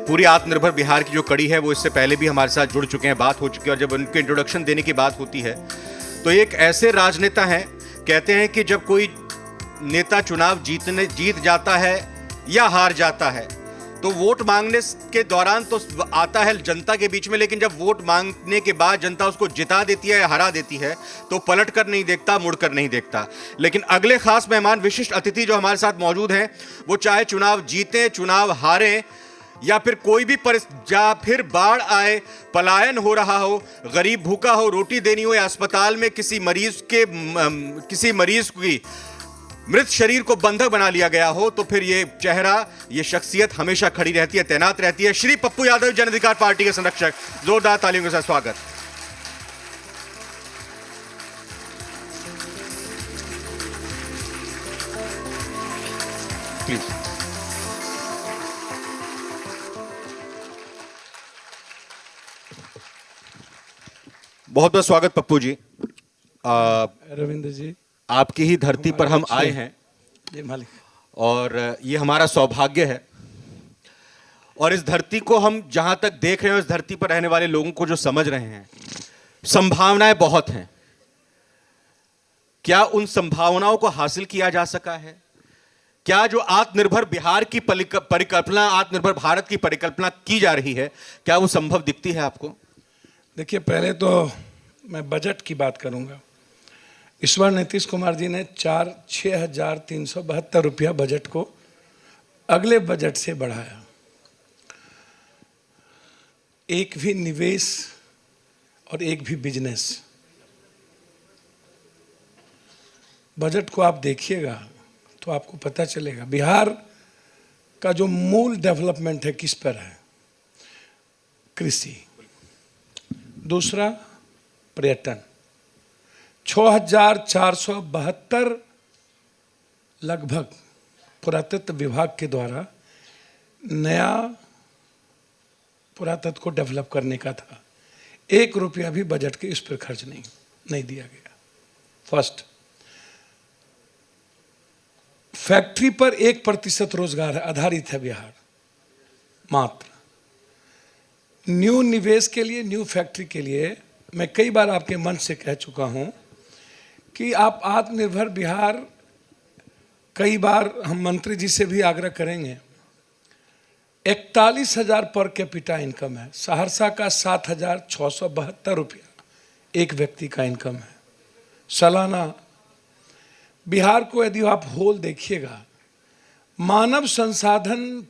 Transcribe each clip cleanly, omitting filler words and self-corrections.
पूरी आत्मनिर्भर बिहार की जो कड़ी है वो इससे पहले भी हमारे साथ जुड़ चुके हैं, बात हो चुकी है। और जब उनके इंट्रोडक्शन देने की बात होती है तो एक ऐसे राजनेता हैं, कहते हैं कि जब कोई नेता चुनाव जीत जाता है या हार जाता है तो वोट मांगने के दौरान तो आता है जनता के बीच में, लेकिन जब वोट मांगने के बाद जनता उसको जिता देती है या हरा देती है तो पलट कर नहीं देखता, मुड़ कर नहीं देखता। लेकिन अगले खास मेहमान, विशिष्ट अतिथि जो हमारे साथ मौजूद हैं, वो चाहे चुनाव जीतें, चुनाव हारें या फिर कोई भी या फिर बाढ़ आए, पलायन हो रहा हो, गरीब भूखा हो, रोटी देनी हो, या अस्पताल में किसी मरीज की मृत शरीर को बंधक बना लिया गया हो, तो फिर ये चेहरा, ये शख्सियत हमेशा खड़ी रहती है, तैनात रहती है। श्री पप्पू यादव, जन अधिकार पार्टी के संरक्षक, जोरदार तालियों के साथ स्वागत। प्लीज। बहुत बहुत स्वागत पप्पू जी। रविंद्र जी, आपकी ही धरती पर हम आए हैं जी मालिक, और ये हमारा सौभाग्य है। और इस धरती को हम जहां तक देख रहे हैं, इस धरती पर रहने वाले लोगों को जो समझ रहे हैं, संभावनाएं बहुत हैं। क्या उन संभावनाओं को हासिल किया जा सका है? क्या जो आत्मनिर्भर बिहार की परिकल्पना, आत्मनिर्भर भारत की परिकल्पना की जा रही है, क्या वो संभव दिखती है आपको? देखिए, पहले तो मैं बजट की बात करूंगा। इस बार नीतीश कुमार जी ने 6,372 रुपया बजट को अगले बजट से बढ़ाया। एक भी निवेश और एक भी बिजनेस, बजट को आप देखिएगा तो आपको पता चलेगा बिहार का जो मूल डेवलपमेंट है किस पर है। कृषि, दूसरा पर्यटन। 6,472 लगभग पुरातत्व विभाग के द्वारा नया पुरातत्व को डेवलप करने का था। 1 रुपया भी बजट के इस पर खर्च नहीं दिया गया। फर्स्ट, फैक्ट्री पर 1% रोजगार आधारित है बिहार मात्र। न्यू निवेश के लिए, न्यू फैक्ट्री के लिए मैं कई बार आपके मंच से कह चुका हूं कि आप आत्मनिर्भर बिहार, कई बार हम मंत्री जी से भी आग्रह करेंगे। 41,000 पर कैपिटा इनकम है। सहरसा का 7,672 रुपया एक व्यक्ति का इनकम है सालाना। बिहार को यदि आप होल देखिएगा, मानव संसाधन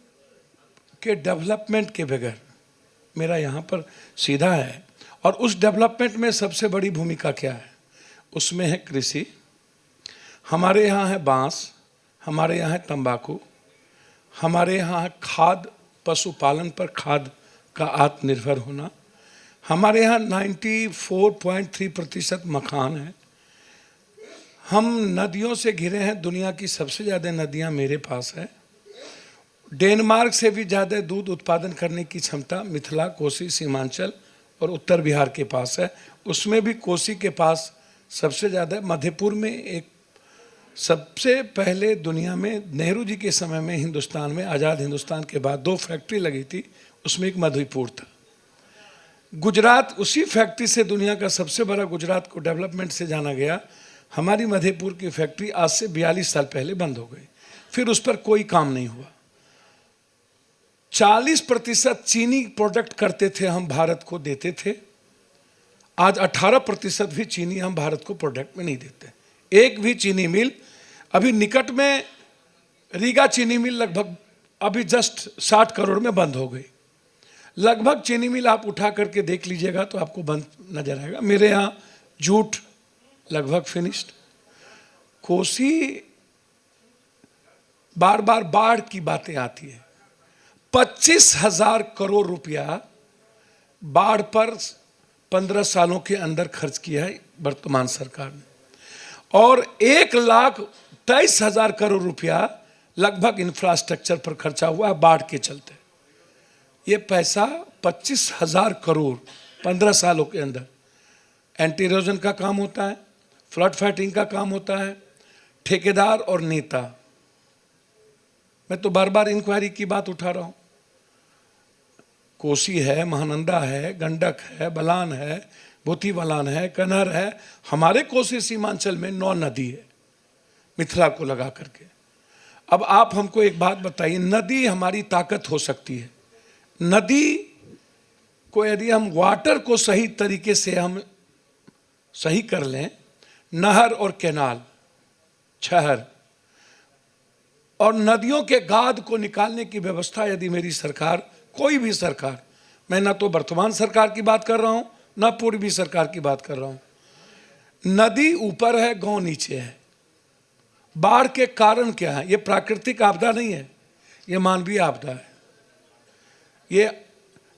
के डेवलपमेंट के बगैर, मेरा यहाँ पर सीधा है, और उस डेवलपमेंट में सबसे बड़ी भूमिका क्या है? उसमें है कृषि, हमारे यहाँ है बांस, हमारे यहाँ है तंबाकू, हमारे यहाँ है खाद, पशुपालन पर खाद का आत्मनिर्भर होना, हमारे यहाँ 94.3% मखान है, हम नदियों से घिरे हैं। दुनिया की सबसे ज़्यादा नदियाँ मेरे पास है। डेनमार्क से भी ज़्यादा दूध उत्पादन करने की क्षमता मिथिला, कोसी, सीमांचल और उत्तर बिहार के पास है। उसमें भी कोसी के पास सबसे ज़्यादा। मधेपुर में एक सबसे पहले दुनिया में नेहरू जी के समय में हिंदुस्तान में, आज़ाद हिंदुस्तान के बाद 2 फैक्ट्री लगी थी, उसमें एक मधेपुर था। गुजरात, उसी फैक्ट्री से दुनिया का सबसे बड़ा गुजरात को डेवलपमेंट से जाना गया। हमारी मधेपुर की फैक्ट्री आज से 42 साल पहले बंद हो गई, फिर उस पर कोई काम नहीं हुआ। 40% चीनी प्रोडक्ट करते थे हम, भारत को देते थे। आज 18% भी चीनी हम भारत को प्रोडक्ट में नहीं देते। एक भी चीनी मिल, अभी निकट में रीगा चीनी मिल लगभग अभी जस्ट 60 करोड़ में बंद हो गई। लगभग चीनी मिल आप उठा करके देख लीजिएगा तो आपको बंद नजर आएगा। मेरे यहाँ जूट लगभग फिनिश्ड। कोसी, बार बार बाढ़ की बातें आती है। 25,000 करोड़ रुपया बाढ़ पर 15 सालों के अंदर खर्च किया है वर्तमान सरकार ने, और 1,23,000 करोड़ रुपया लगभग इंफ्रास्ट्रक्चर पर खर्चा हुआ है बाढ़ के चलते। ये पैसा 25,000 करोड़ 15 सालों के अंदर एंटी इरोजन का काम होता है, फ्लड फाइटिंग का काम होता है, ठेकेदार और नेता। मैं तो बार बार इंक्वायरी की बात उठा रहा हूं। कोसी है, महानंदा है, गंडक है, बलान है, भूती बलान है, कनहर है। हमारे कोसी सीमांचल में 9 नदी है मिथिला को लगा करके। अब आप हमको एक बात बताइए, नदी हमारी ताकत हो सकती है। नदी को यदि हम वाटर को सही तरीके से हम सही कर लें, नहर और कैनाल, छहर और नदियों के गाद को निकालने की व्यवस्था यदि मेरी सरकार, कोई भी सरकार, मैं ना तो वर्तमान सरकार की बात कर रहा हूं ना पूर्वी सरकार की बात कर रहा हूं, नदी ऊपर है, गांव नीचे है। बाढ़ के कारण क्या है? ये प्राकृतिक आपदा नहीं है, ये मानवीय आपदा है। ये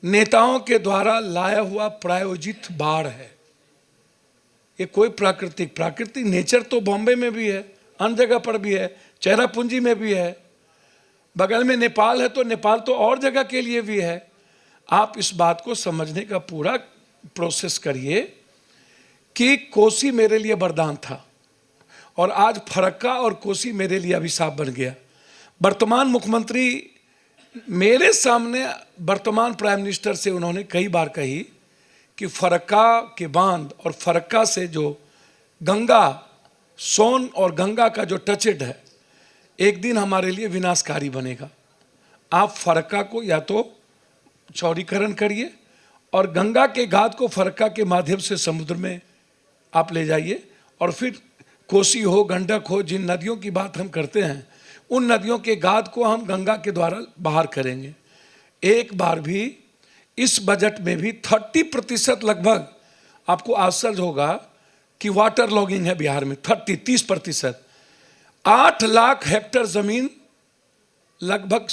नेताओं के द्वारा लाया हुआ प्रायोजित बाढ़ है। ये कोई प्राकृतिक नेचर तो बॉम्बे में भी है, अन्य जगह पर भी है, चेरापूंजी में भी है, बगल में नेपाल है तो नेपाल तो और जगह के लिए भी है। आप इस बात को समझने का पूरा प्रोसेस करिए कि कोसी मेरे लिए वरदान था और आज फरक्का और कोसी मेरे लिए अभिशाप बन गया। वर्तमान मुख्यमंत्री मेरे सामने, वर्तमान प्राइम मिनिस्टर से उन्होंने कई बार कही कि फरक्का के बांध और फरक्का से जो गंगा, सोन और गंगा का जो टचेड है, एक दिन हमारे लिए विनाशकारी बनेगा। आप फरक्का को या तो चौड़ीकरण करिए और गंगा के घाट को फरक्का के माध्यम से समुद्र में आप ले जाइए, और फिर कोसी हो, गंडक हो, जिन नदियों की बात हम करते हैं, उन नदियों के गाद को हम गंगा के द्वारा बाहर करेंगे। एक बार भी इस बजट में भी 30% लगभग, आपको आश्चर्य होगा कि वाटर लॉगिंग है बिहार में, 30% 8 लाख हेक्टेयर जमीन लगभग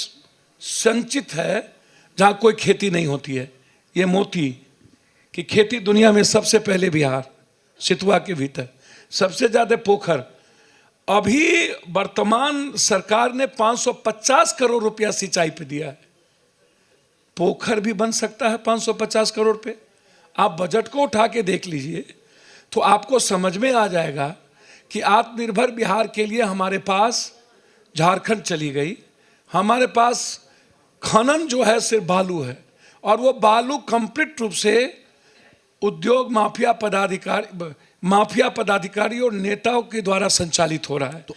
संचित है जहां कोई खेती नहीं होती है। ये मोती की खेती दुनिया में सबसे पहले बिहार, सितुआ के भीतर सबसे ज्यादा पोखर। अभी वर्तमान सरकार ने 550 करोड़ रुपया सिंचाई पे दिया है। पोखर भी बन सकता है 550 करोड़ पे। आप बजट को उठा के देख लीजिए तो आपको समझ में आ जाएगा कि आत्मनिर्भर बिहार के लिए हमारे पास झारखंड चली गई, हमारे पास खनन जो है सिर्फ बालू है, और वो बालू कंप्लीट रूप से उद्योग माफिया पदाधिकारी और नेताओं के द्वारा संचालित हो रहा है। तो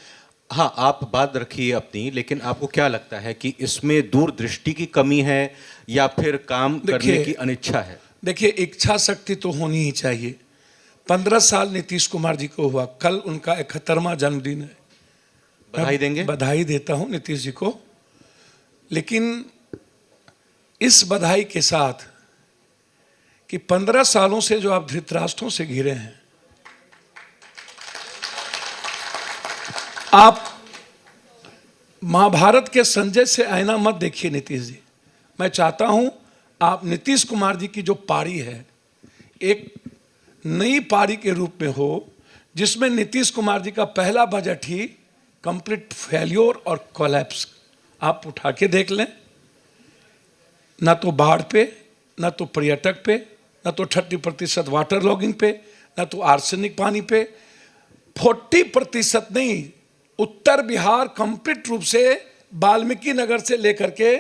हाँ, आप बात रखिए अपनी, लेकिन आपको क्या लगता है कि इसमें दूरदृष्टि की कमी है या फिर काम करने की अनिच्छा है? देखिए, इच्छा शक्ति तो होनी ही चाहिए। 15 साल नीतीश कुमार जी को हुआ, कल उनका 71वां जन्मदिन है। बधाई देंगे? बधाई देता हूं नीतीश जी को, लेकिन इस बधाई के साथ कि 15 सालों से जो आप धृतराष्ट्रों से घिरे हैं, आप महाभारत के संजय से आईना मत देखिए नीतीश जी। मैं चाहता हूं आप नीतीश कुमार जी की जो पारी है एक नई पारी के रूप में हो, जिसमें नीतीश कुमार जी का पहला बजट ही कंप्लीट फेल्योर और कोलैप्स। आप उठा के देख लें, ना तो बाढ़ पे, ना तो पर्यटक पे, ना तो 30% वाटर लॉगिंग पे, ना तो आर्सेनिक पानी पे। 40% नहीं, उत्तर बिहार कंप्लीट रूप से वाल्मीकि नगर से लेकर के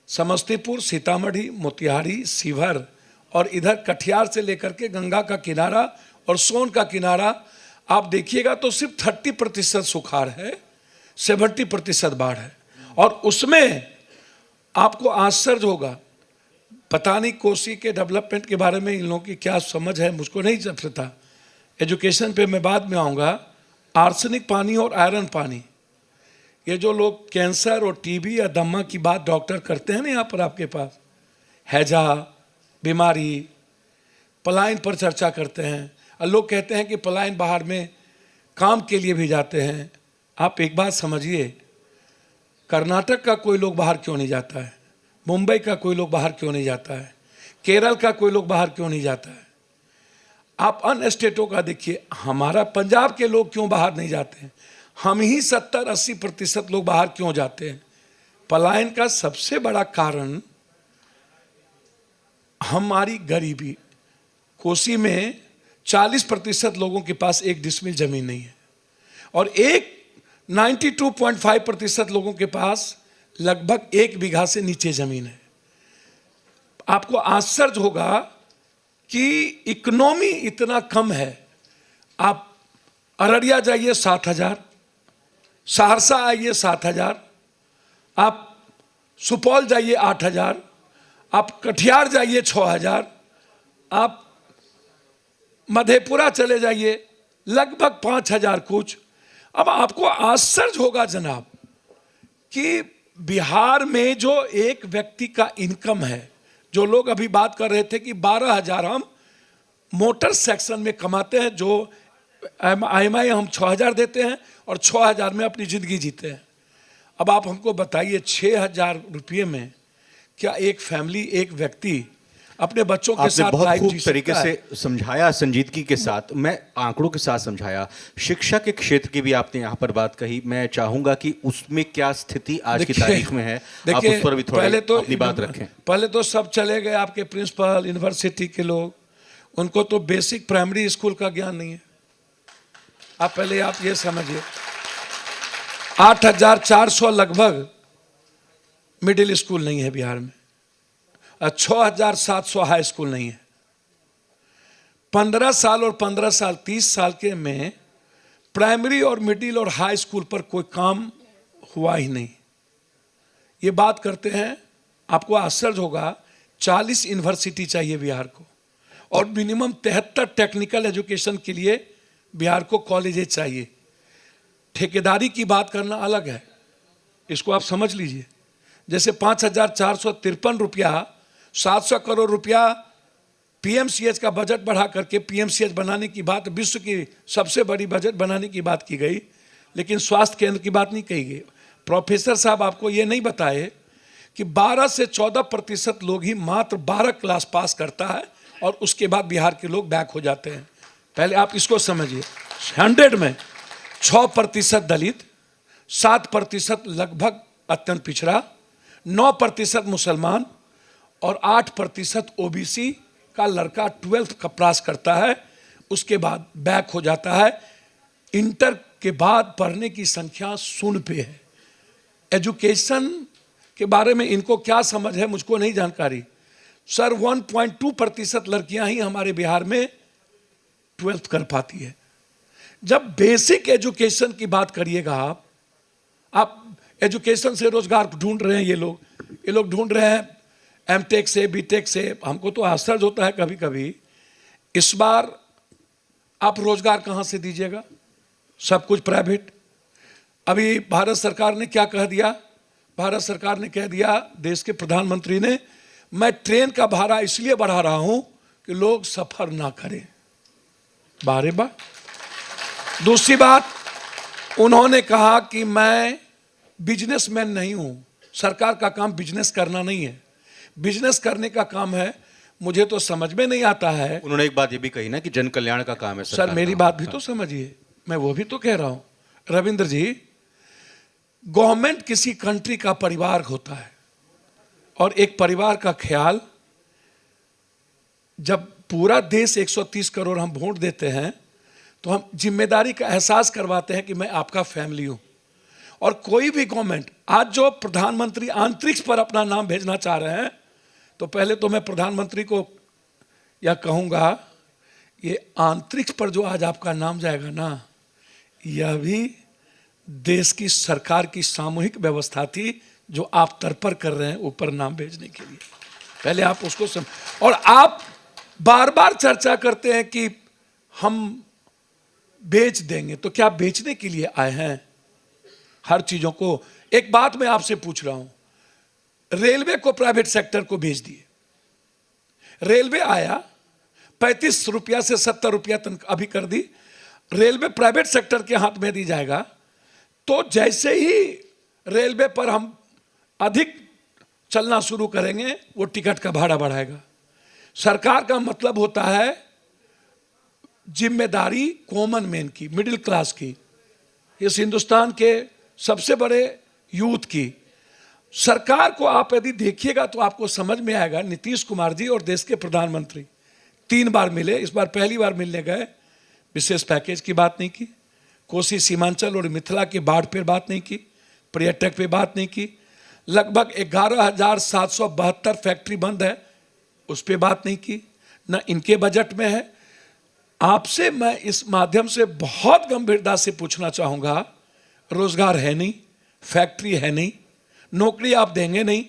समस्तीपुर, सीतामढ़ी, मोतिहारी, शिवहर और इधर कटिहार से लेकर के गंगा का किनारा और सोन का किनारा आप देखिएगा तो सिर्फ 30% सुखाड़ है, 70% बाढ़ है। और उसमें आपको आश्चर्य होगा, पता नहीं कोसी के डेवलपमेंट के बारे में इन लोगों की क्या समझ है, मुझको नहीं पता। एजुकेशन पे मैं बाद में आऊँगा। आर्सेनिक पानी और आयरन पानी, ये जो लोग कैंसर और टीबी या दमा की बात डॉक्टर करते हैं ना, यहाँ पर आपके पास हैजा बीमारी, पलायन पर चर्चा करते हैं, और लोग कहते हैं कि पलायन बाहर में काम के लिए भी जाते हैं। आप एक बात समझिए, कर्नाटक का कोई लोग बाहर क्यों नहीं जाता है, मुंबई का कोई लोग बाहर क्यों नहीं जाता है, केरल का कोई लोग बाहर क्यों नहीं जाता है। आप अन्य स्टेटों का देखिए, हमारा पंजाब के लोग क्यों बाहर नहीं जाते हैं, हम ही 70-80% लोग बाहर क्यों जाते हैं। पलायन का सबसे बड़ा कारण हमारी गरीबी। कोसी में 40% लोगों के पास 1 डिसमिल जमीन नहीं है, और 92.5% लोगों के पास लगभग 1 बीघा से नीचे जमीन है। आपको आश्चर्य होगा कि इकोनॉमी इतना कम है। आप अररिया जाइए 7,000, सहरसा आइए 7,000, आप सुपौल जाइए 8,000, आप कटिहार जाइए 6,000, आप मधेपुरा चले जाइए लगभग 5,000 कुछ। अब आपको आश्चर्य होगा जनाब कि बिहार में जो एक व्यक्ति का इनकम है, जो लोग अभी बात कर रहे थे कि 12,000 हम मोटर सेक्शन में कमाते हैं, जो IMI हम 6,000 देते हैं और 6,000 में अपनी जिंदगी जीते हैं। अब आप हमको बताइए 6,000 रुपये में क्या एक फैमिली, एक व्यक्ति अपने बच्चों के साथ बहुत लाइफ खूब जी तरीके सकता है? से समझाया, संजीदगी के साथ, मैं आंकड़ों के साथ समझाया। शिक्षा के क्षेत्र की भी आपने यहाँ पर बात कही, मैं चाहूंगा कि उसमें क्या स्थिति आज की तारीख में है, आप उस पर भी थोड़ी अपनी बात रखें। पहले तो सब चले गए आपके प्रिंसिपल, यूनिवर्सिटी के लोग, उनको तो बेसिक प्राइमरी स्कूल का ज्ञान नहीं है। आप पहले आप ये समझिए 8,400 लगभग मिडिल स्कूल नहीं है बिहार में, 6,700 हाई स्कूल नहीं है। 15 साल और 15 साल 30 साल के में प्राइमरी और मिडिल और हाई स्कूल पर कोई काम हुआ ही नहीं। ये बात करते हैं, आपको आश्चर्य होगा 40 यूनिवर्सिटी चाहिए बिहार को, और मिनिमम 73 टेक्निकल एजुकेशन के लिए बिहार को कॉलेजेस चाहिए। ठेकेदारी की बात करना अलग है, इसको आप समझ लीजिए। जैसे 5,453 रुपया, 700 करोड़ रुपया PMCH का बजट बढ़ा करके PMCH बनाने की बात, विश्व की सबसे बड़ी बजट बनाने की बात की गई, लेकिन स्वास्थ्य केंद्र की बात नहीं कही गई। प्रोफेसर साहब आपको ये नहीं बताए कि 12 से 14% लोग ही मात्र 12 क्लास पास करता है और उसके बाद बिहार के लोग बैक हो जाते हैं। पहले आप इसको समझिए। 100 में 6% दलित, 7% लगभग अत्यंत पिछड़ा, 9% मुसलमान और 8% OBC का लड़का 12th का पास करता है, उसके बाद बैक हो जाता है। इंटर के बाद पढ़ने की संख्या 0 पे है। एजुकेशन के बारे में इनको क्या समझ है मुझको नहीं जानकारी। सर 1.2% लड़कियां ही हमारे बिहार में 12th कर पाती है। जब बेसिक एजुकेशन की बात करिएगा आप एजुकेशन से रोजगार ढूंढ रहे हैं, ये लोग ढूंढ रहे हैं M.Tech से, B.Tech से। हमको तो आश्चर्य होता है कभी कभी, इस बार आप रोजगार कहां से दीजिएगा? सब कुछ प्राइवेट। अभी भारत सरकार ने क्या कह दिया? भारत सरकार ने कह दिया, देश के प्रधानमंत्री ने, मैं ट्रेन का भाड़ा इसलिए बढ़ा रहा हूं कि लोग सफर ना करें। बारे बा। दूसरी बात, उन्होंने कहा कि मैं बिजनेसमैन नहीं हूं, सरकार का काम बिजनेस करना नहीं है, बिजनेस करने का काम है। मुझे तो समझ में नहीं आता है। उन्होंने एक बात ये भी कही ना कि जन कल्याण का काम है सरकार सर मेरी बात भी तो समझिए, मैं वो भी तो कह रहा हूं। रविंद्र जी, गवर्नमेंट किसी कंट्री का परिवार होता है, और एक परिवार का ख्याल, जब पूरा देश 130 करोड़ हम वोट देते हैं तो हम जिम्मेदारी का एहसास करवाते हैं कि मैं आपका फैमिली हूं। और कोई भी गवर्नमेंट, आज जो प्रधानमंत्री अंतरिक्ष पर अपना नाम भेजना चाह रहे हैं, तो पहले तो मैं प्रधानमंत्री को यह कहूंगा, ये अंतरिक्ष पर जो आज आपका नाम जाएगा ना, यह भी देश की सरकार की सामूहिक व्यवस्था थी जो आप तत्पर कर रहे हैं ऊपर नाम भेजने के लिए। पहले आप उसको और आप बार बार चर्चा करते हैं कि हम बेच देंगे, तो क्या बेचने के लिए आए हैं हर चीजों को? एक बात मैं आपसे पूछ रहा हूं, रेलवे को प्राइवेट सेक्टर को भेज दिए, रेलवे आया 35 रुपया से 70 रुपया तक अभी कर दी, रेलवे प्राइवेट सेक्टर के हाथ में दी जाएगा, तो जैसे ही रेलवे पर हम अधिक चलना शुरू करेंगे वो टिकट का भाड़ा बढ़ाएगा। सरकार का मतलब होता है जिम्मेदारी कॉमन मैन की, मिडिल क्लास की, इस हिंदुस्तान के सबसे बड़े यूथ की। सरकार को आप यदि देखिएगा तो आपको समझ में आएगा, नीतीश कुमार जी और देश के प्रधानमंत्री 3 बार मिले, इस बार पहली बार मिलने गए, विशेष पैकेज की बात नहीं की, कोसी सीमांचल और मिथिला के बाढ़ पर बात नहीं की, पर्यटक पे बात नहीं की। लगभग 11,772 फैक्ट्री बंद है उस पर बात नहीं की, न इनके बजट में है। आपसे मैं इस माध्यम से बहुत गंभीरता से पूछना चाहूंगा, रोजगार है नहीं, फैक्ट्री है नहीं, नौकरी आप देंगे नहीं,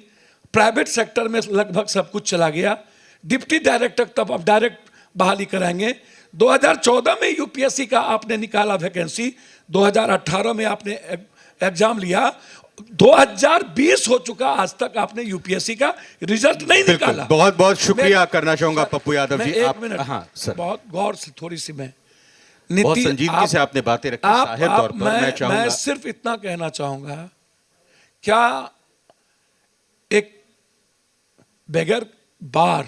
प्राइवेट सेक्टर में लगभग सब कुछ चला गया। डिप्टी डायरेक्टर तब आप डायरेक्ट बहाली कराएंगे। 2014 में यूपीएससी का आपने निकाला वैकेंसी, 2018 में आपने एग्जाम लिया, 2020 हो चुका, आज तक आपने यूपीएससी का रिजल्ट नहीं निकाला। बहुत बहुत शुक्रिया करना चाहूंगा पप्पू यादव जी। एक मिनट, हाँ सर, बहुत गौर से थोड़ी सी मैं बहुत संजीदगी से आपने बातें रखी, जाहिर तौर पर मैं चाहूंगा, मैं सिर्फ इतना कहना चाहूंगा, क्या एक बगैर बार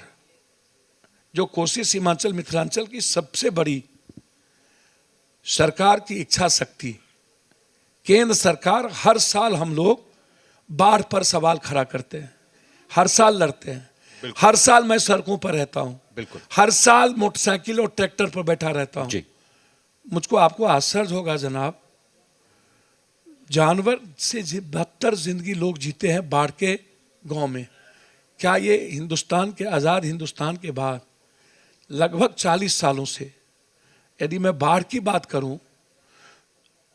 जो कोसी सीमांचल मिथिलांचल की सबसे बड़ी सरकार की इच्छा शक्ति, केंद्र सरकार, हर साल हम लोग बाढ़ पर सवाल खड़ा करते हैं, हर साल लड़ते हैं, हर साल मैं सड़कों पर रहता हूं, बिल्कुल हर साल मोटरसाइकिल और ट्रैक्टर पर बैठा रहता हूं। मुझको आपको आश्चर्य होगा जनाब, जानवर से बदतर जिंदगी लोग जीते हैं बाढ़ के गांव में। क्या ये हिंदुस्तान के, आज़ाद हिंदुस्तान के बाद लगभग 40 सालों से, यदि मैं बाढ़ की बात करूं,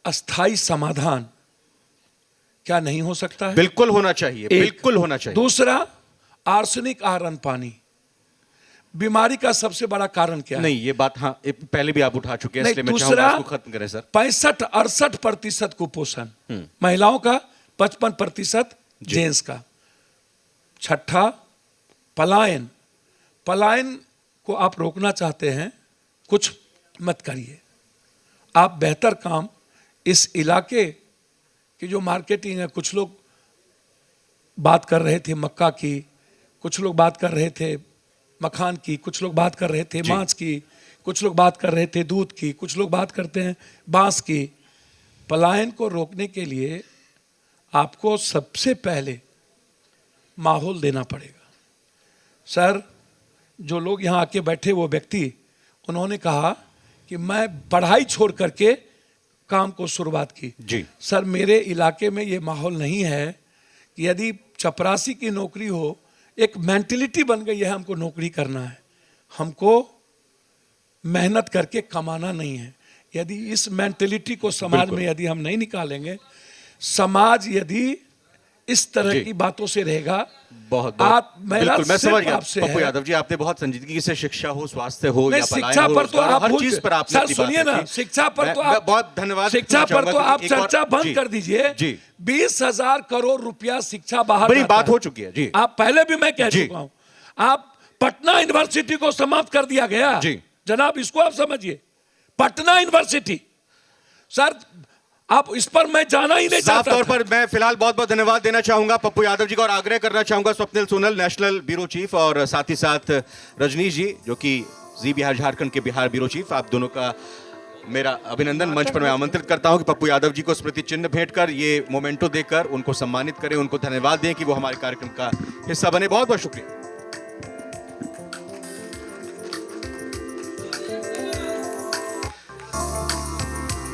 अस्थाई समाधान क्या नहीं हो सकता है? बिल्कुल होना चाहिए, बिल्कुल होना चाहिए। दूसरा, आर्सेनिक आहरण पानी बीमारी का सबसे बड़ा कारण क्या है? नहीं, ये बात हाँ पहले भी आप उठा चुके हैं, इसलिए मैं दूसरा, चाहूंगा इसको खत्म करें सर। 65-68% कुपोषण महिलाओं का, 55% जेंट्स का। छठा, पलायन। पलायन को आप रोकना चाहते हैं, कुछ मत करिए। आप बेहतर काम इस इलाके की जो मार्केटिंग है, कुछ लोग बात कर रहे थे मक्का की, कुछ लोग बात कर रहे थे मखान की, कुछ लोग बात कर रहे थे मांस की, कुछ लोग बात कर रहे थे दूध की, कुछ लोग बात करते हैं बांस की। पलायन को रोकने के लिए आपको सबसे पहले माहौल देना पड़ेगा। सर, जो लोग यहाँ आके बैठे वो व्यक्ति, उन्होंने कहा कि मैं पढ़ाई छोड़ करके काम को शुरुआत की जी। सर, मेरे इलाके में ये माहौल नहीं है कि यदि चपरासी की नौकरी हो, एक मेंटलिटी बन गई है हमको नौकरी करना है, हमको मेहनत करके कमाना नहीं है। यदि इस मेंटलिटी को समाज में यदि हम नहीं निकालेंगे, समाज यदि इस तरह की बातों से रहेगा, बहुत आप बिल्कुल मैं समझ गया पप्पू यादव जी, आपने बहुत संजीदगी से शिक्षा हो, स्वास्थ्य हो या शिक्षा पर तो आप हर चीज पर आपने सर सुनिए ना, शिक्षा पर तो आप बहुत धन्यवाद, शिक्षा पर तो आप चर्चा बंद कर दीजिए जी। 20,000 करोड़ रुपया शिक्षा बाहर बड़ी बात हो चुकी है जी। आप पहले भी मैं कह चुका हूं, आप पटना यूनिवर्सिटी को समाप्त कर दिया गया जी। जनाब, इसको आप समझिए, पटना यूनिवर्सिटी। सर, आप इस पर मैं जाना ही नहीं चाहता। साफ तौर पर मैं फिलहाल बहुत बहुत धन्यवाद देना चाहूंगा पप्पू यादव जी का, और आग्रह करना चाहूंगा Swapnil Sonal, national bureau chief, और साथ ही साथ रजनीश जी, जो कि जी बिहार झारखंड के बिहार ब्यूरो चीफ, आप दोनों का मेरा अभिनंदन। मंच पर मैं आमंत्रित करता हूं कि पप्पू यादव जी को स्मृति चिन्ह भेंट कर, ये मोमेंटो देकर उनको सम्मानित करें, उनको धन्यवाद दें कि वो हमारे कार्यक्रम का हिस्सा बने। बहुत बहुत शुक्रिया।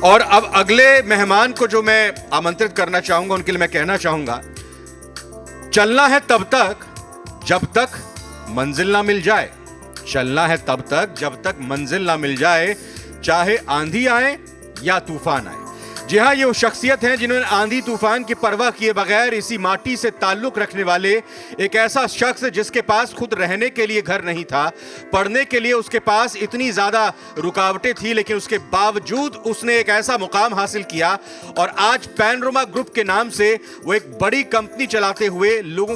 और अब अगले मेहमान को जो मैं आमंत्रित करना चाहूंगा, उनके लिए मैं कहना चाहूंगा, चलना है तब तक जब तक मंजिल ना मिल जाए, चलना है तब तक जब तक मंजिल ना मिल जाए, चाहे आंधी आए या तूफान आए। जी हां, ये वो शख्सियत हैं जिन्होंने आंधी तूफान की परवाह किए बगैर इसी माटी से ताल्लुक रखने वाले एक ऐसा शख्स जिसके पास खुद रहने के लिए घर नहीं था, पढ़ने के लिए उसके पास इतनी ज्यादा रुकावटें थी, लेकिन उसके बावजूद उसने एक ऐसा मुकाम हासिल किया और आज पैनोरमा ग्रुप के नाम से वो एक बड़ी कंपनी चलाते हुए लोगों